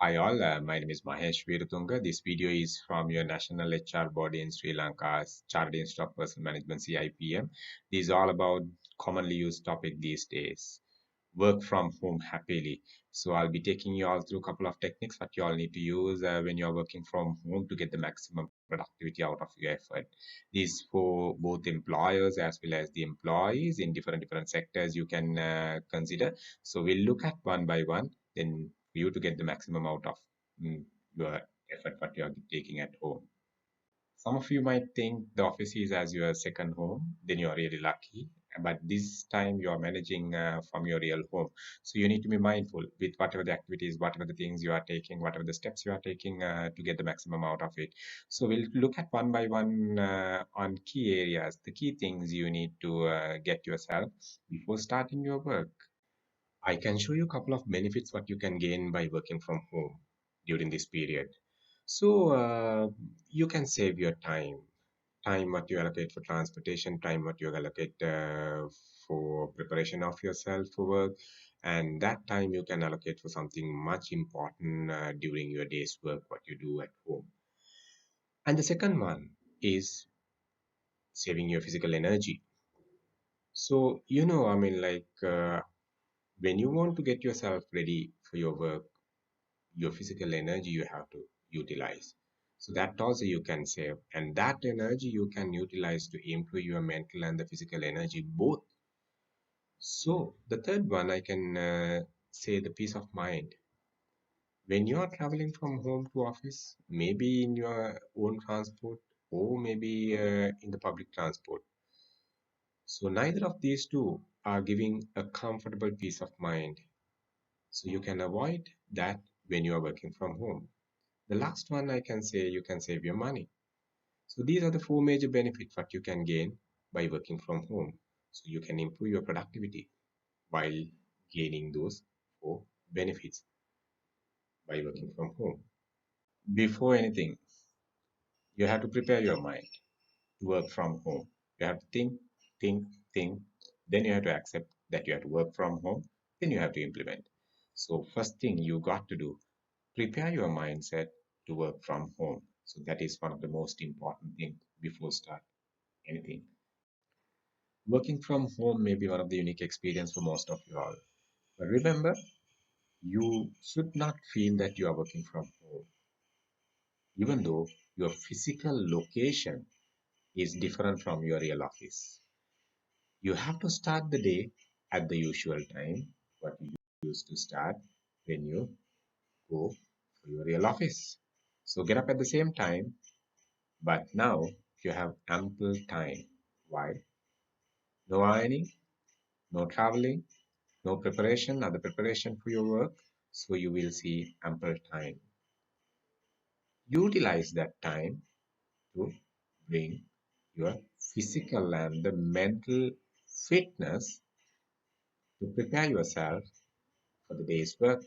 Hi all, my name is Mahesh Veeratunga. This video is from your National HR body in Sri Lanka's Chartered Institute of Personal Management CIPM. This is all about commonly used topic these days. Work from home happily. So I'll be taking you all through a couple of techniques what you all need to use when you're working from home to get the maximum productivity out of your effort. This for both employers as well as the employees in different sectors you can consider. So we'll look at one by one. Then for you to get the maximum out of mm, your effort what you're taking at home. Some of you might think the office is as your second home, then you're really lucky. But this time you're managing from your real home. So you need to be mindful with whatever the activities, whatever the things you are taking, whatever the steps you are taking to get the maximum out of it. So we'll look at one by one on key areas, the key things you need to get yourself before starting your work. I can show you a couple of benefits what you can gain by working from home during this period. So you can save your time what you allocate for transportation, time what you allocate for preparation of yourself for work, and that time you can allocate for something much important during your day's work what you do at home. And the second one is saving your physical energy. So I mean, like when you want to get yourself ready for your work, your physical energy you have to utilize. So that also you can save, and that energy you can utilize to improve your mental and the physical energy both. So the third one I can say the peace of mind. When you are traveling from home to office, maybe in your own transport or maybe in the public transport. So neither of these two are giving a comfortable peace of mind. So you can avoid that when you are working from home. The last one I can say you can save your money. So these are the four major benefits what you can gain by working from home. So you can improve your productivity while gaining those four benefits by working from home. Before anything, you have to prepare your mind to work from home. You have to think, think. Then you have to accept that you have to work from home. Then you have to implement. So first thing you got to do, prepare your mindset to work from home. So that is one of the most important thing before start anything. Working from home may be one of the unique experience for most of you all. But remember, you should not feel that you are working from home, even though your physical location is different from your real office. You have to start the day at the usual time, what you used to start when you go for your real office. So get up at the same time, but now you have ample time. Why? No ironing, no traveling, no preparation, other preparation for your work. So you will see ample time. Utilize that time to bring your physical and the mental fitness to prepare yourself for the day's work.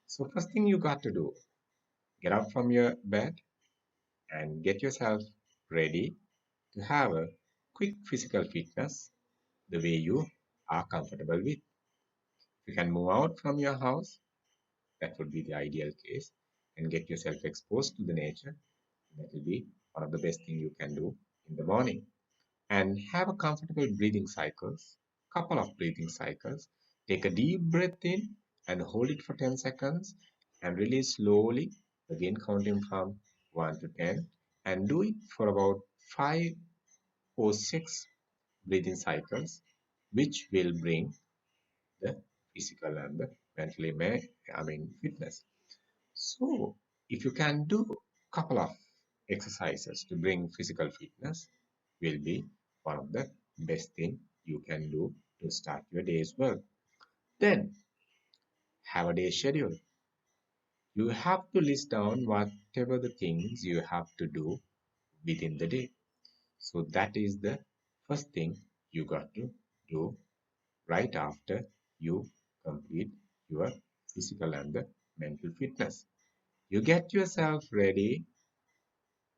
So first thing you got to do, get up from your bed and get yourself ready to have a quick physical fitness the way you are comfortable with. If you can move out from your house, that would be the ideal case, and get yourself exposed to the nature. That will be one of the best thing you can do in the morning. And have a comfortable breathing cycles, couple of breathing cycles. Take a deep breath in and hold it for 10 seconds and release slowly, again counting from 1 to 10, and do it for about 5 or 6 breathing cycles, which will bring the physical and the fitness. So if you can do a couple of exercises to bring physical fitness, will be one of the best thing you can do to start your day's work. Then have a day schedule. You have to list down whatever the things you have to do within the day. So that is the first thing you got to do right after you complete your physical and the mental fitness. You get yourself ready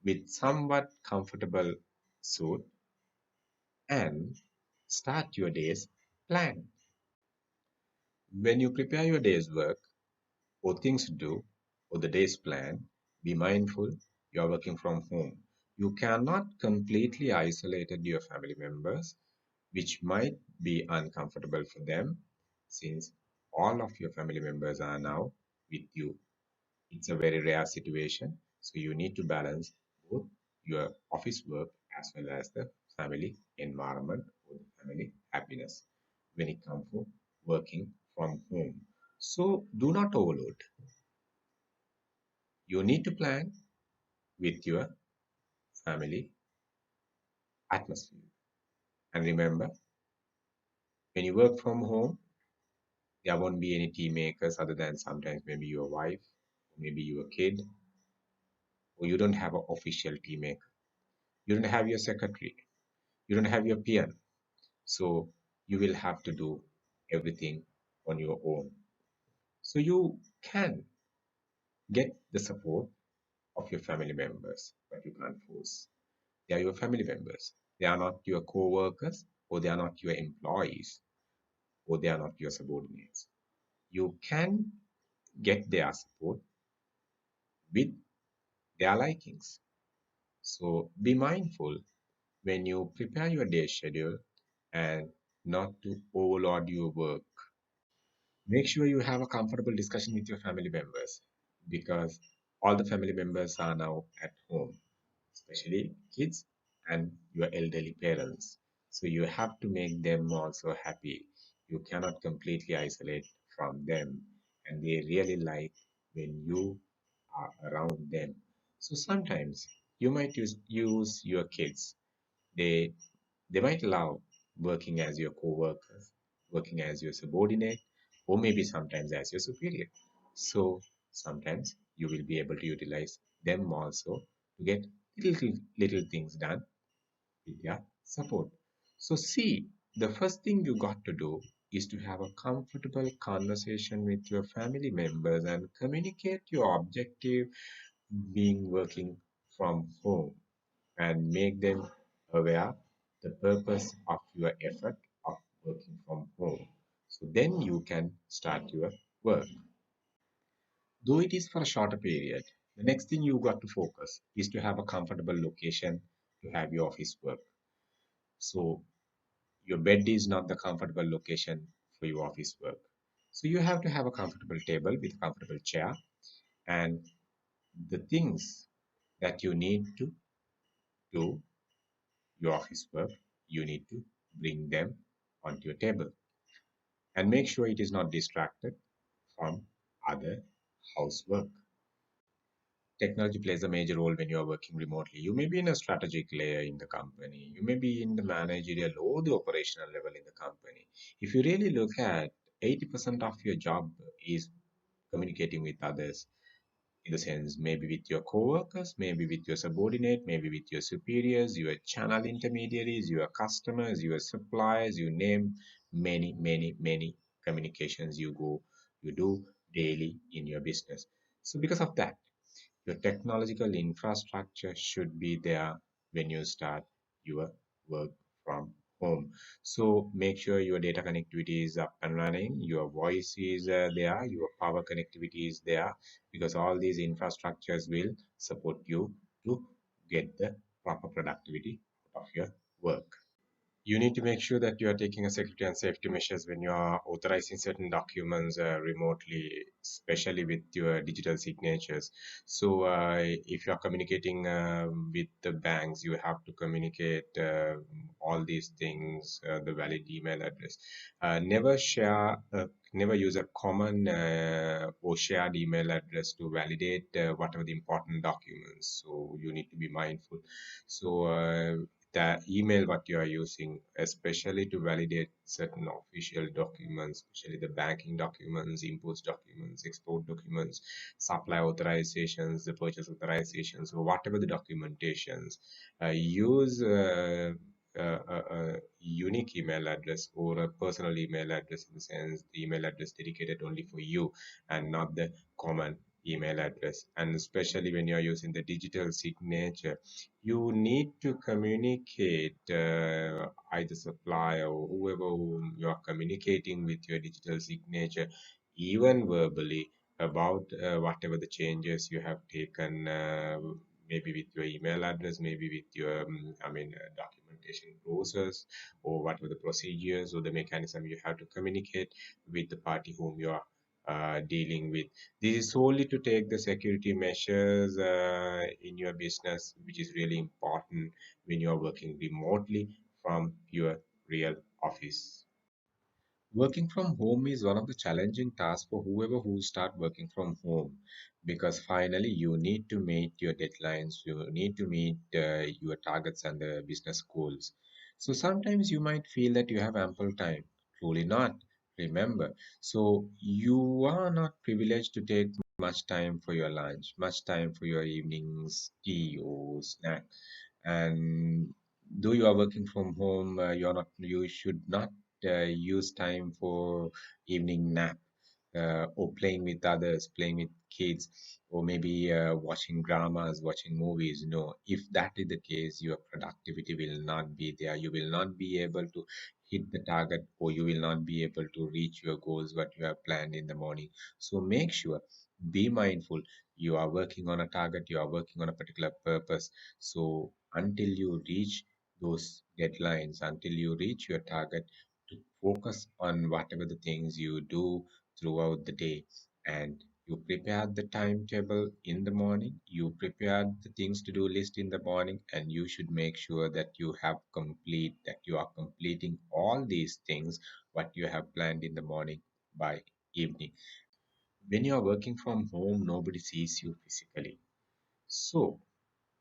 with somewhat comfortable suit and start your day's plan. When you prepare your day's work, or things to do, or the day's plan, be mindful you are working from home. You cannot completely isolate your family members, which might be uncomfortable for them since all of your family members are now with you. It's a very rare situation, so you need to balance both your office work as well as the family environment or the family happiness when it comes to working from home. So do not overload. You need to plan with your family atmosphere. And remember, when you work from home, there won't be any tea makers other than sometimes maybe your wife, maybe your kid, or you don't have an official tea maker. You don't have your secretary. You don't have your peer. So you will have to do everything on your own. So you can get the support of your family members, but you can't force. They are your family members. They are not your co-workers, or they are not your employees, or they are not your subordinates. You can get their support with their likings. So be mindful when you prepare your day schedule and not to overload your work. Make sure you have a comfortable discussion with your family members because all the family members are now at home, especially kids and your elderly parents. So you have to make them also happy. You cannot completely isolate from them, and they really like when you are around them. So sometimes you might use your kids. They they might love working as your co-workers, working as your subordinate, or maybe sometimes as your superior. So sometimes you will be able to utilize them also to get little things done with their support. So see, the first thing you got to do is to have a comfortable conversation with your family members and communicate your objective being working from home and make them aware the purpose of your effort of working from home. So then you can start your work. Though it is for a shorter period, the next thing you got to focus is to have a comfortable location to have your office work. So your bed is not the comfortable location for your office work. So you have to have a comfortable table with a comfortable chair and the things that you need to do your office work, you need to bring them onto your table and make sure it is not distracted from other housework. Technology plays a major role when you are working remotely. You may be in a strategic layer in the company, you may be in the managerial or the operational level in the company. If you really look at 80% of your job is communicating with others, in the sense maybe with your coworkers, maybe with your subordinate, maybe with your superiors, your channel intermediaries, your customers, your suppliers, you name many communications you do daily in your business. So because of that, your technological infrastructure should be there when you start your work from home. So make sure your data connectivity is up and running, your voice is there, your power connectivity is there, because all these infrastructures will support you to get the proper productivity of your work. You need to make sure that you are taking a security and safety measures when you are authorizing certain documents remotely, especially with your digital signatures. So, if you are communicating with the banks, you have to communicate all these things, the valid email address. Never use a common or shared email address to validate whatever the important documents. So, you need to be mindful. So, the email what you are using, especially to validate certain official documents, especially the banking documents, imports documents, export documents, supply authorizations, the purchase authorizations, or whatever the documentations, use a unique email address or a personal email address, in the sense the email address dedicated only for you and not the common email address. And especially when you are using the digital signature, you need to communicate either supplier or whoever whom you are communicating with your digital signature, even verbally. about whatever the changes you have taken, maybe with your email address, maybe with your, documentation process, or whatever the procedures or the mechanism you have to communicate with the party whom you are dealing with. This is solely to take the security measures in your business, which is really important when you are working remotely from your real office. Working from home is one of the challenging tasks for whoever who start working from home, because finally you need to meet your deadlines, you need to meet your targets and the business goals. So sometimes you might feel that you have ample time. Truly not. Remember, so you are not privileged to take much time for your lunch, much time for your evenings tea or snack. And though you are working from home, you should not use time for evening nap, or playing with others, playing with kids, or maybe watching dramas, watching movies. No, if that is the case, your productivity will not be there. You will not be able to hit the target, or you will not be able to reach your goals what you have planned in the morning. So make sure, be mindful. You are working on a target, you are working on a particular purpose. So until you reach those deadlines, until you reach your target, to focus on whatever the things you do throughout the day. And you prepare the timetable in the morning, you prepare the things to do list in the morning, and you should make sure that you are completing all these things what you have planned in the morning by evening. When you are working from home, nobody sees you physically. So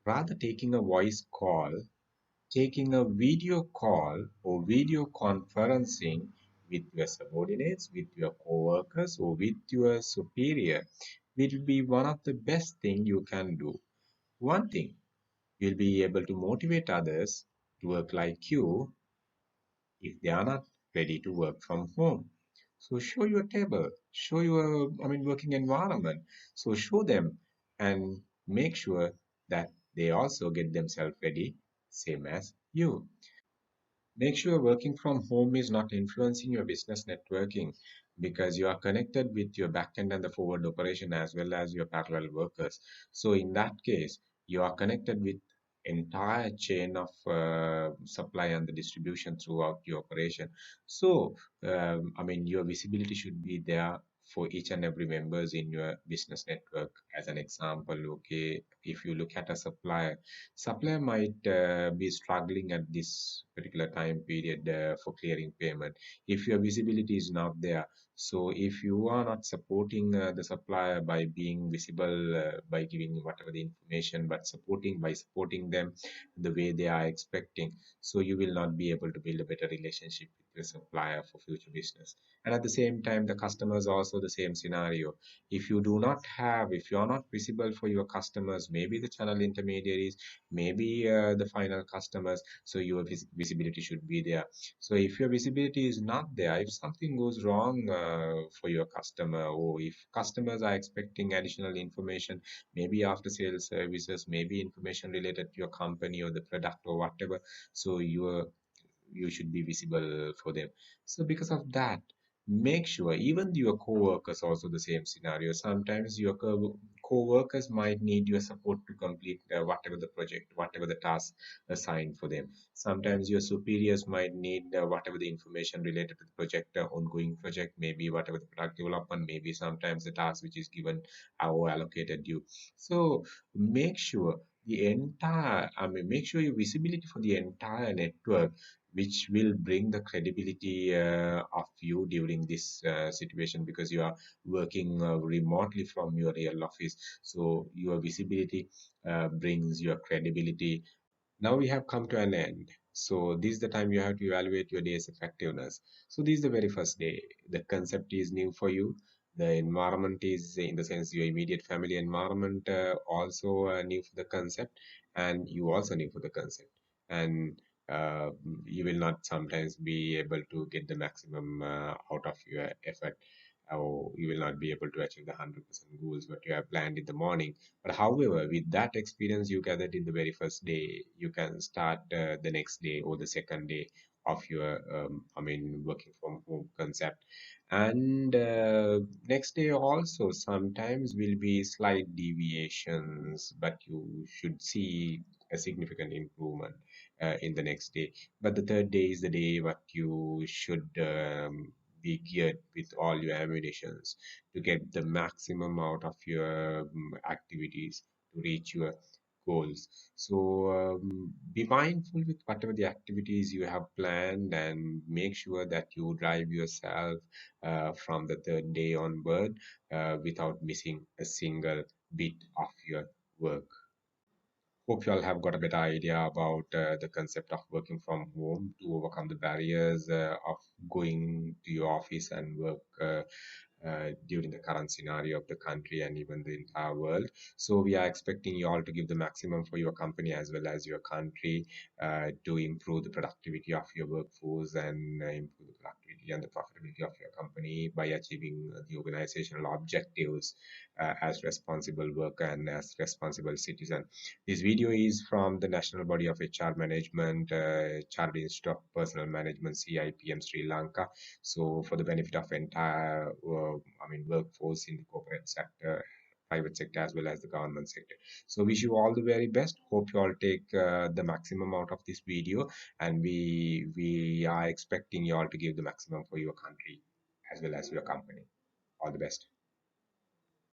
rather taking a voice call, taking a video call or video conferencing with your subordinates, with your coworkers, or with your superior will be one of the best thing you can do. One thing, you'll be able to motivate others to work like you if they are not ready to work from home. So show your table, show your, working environment. So show them and make sure that they also get themselves ready, same as you. Make sure working from home is not influencing your business networking, because you are connected with your backend and the forward operation as well as your parallel workers. So in that case, you are connected with entire chain of supply and the distribution throughout your operation. So your visibility should be there for each and every members in your business network. As an example, okay, if you look at a supplier might be struggling at this particular time period for clearing payment. If your visibility is not there, so if you are not supporting the supplier by being visible, by giving whatever the information, but supporting them the way they are expecting, so you will not be able to build a better relationship with your supplier for future business. And at the same time, the customers also the same scenario. If you are not visible for your customers, maybe the channel intermediaries, maybe the final customers, so your visibility should be there. So if your visibility is not there, if something goes wrong for your customer, or if customers are expecting additional information, maybe after sales services, maybe information related to your company or the product or whatever, so you should be visible for them. So because of that, make sure even your co-workers also the same scenario. Sometimes your co-workers might need your support to complete whatever the project, whatever the task assigned for them. Sometimes your superiors might need whatever the information related to the project, ongoing project, maybe whatever the product development, maybe sometimes the task which is given or allocated you. So make sure make sure your visibility for the entire network, which will bring the credibility of you during this situation, because you are working remotely from your real office. So your visibility brings your credibility. Now we have come to an end. So this is the time you have to evaluate your day's effectiveness. So this is the very first day. The concept is new for you. The environment is, in the sense, your immediate family environment also new for the concept, and you also new for the concept. And uh, you will not sometimes be able to get the maximum out of your effort, or you will not be able to achieve the 100% goals what you have planned in the morning. But however, with that experience you gathered in the very first day, you can start the next day or the second day of your, working from home concept. And next day also sometimes will be slight deviations, but you should see a significant improvement in the next day. But the third day is the day what you should be geared with all your ammunitions to get the maximum out of your activities to reach your goals. So be mindful with whatever the activities you have planned, and make sure that you drive yourself from the third day onward without missing a single bit of your work. Hope you all have got a better idea about the concept of working from home to overcome the barriers of going to your office and work during the current scenario of the country and even the entire world. So we are expecting you all to give the maximum for your company as well as your country to improve the productivity of your workforce and improve the productivity and the profitability of your company by achieving the organizational objectives as responsible worker and as responsible citizen. This video is from the National Body of HR Management, Chartered Institute of Personal Management, CIPM, Sri Lanka. So, for the benefit of entire, workforce in the corporate sector, private sector, as well as the government sector. So, wish you all the very best. Hope you all take the maximum out of this video, and we are expecting you all to give the maximum for your country as well as your company. All the best.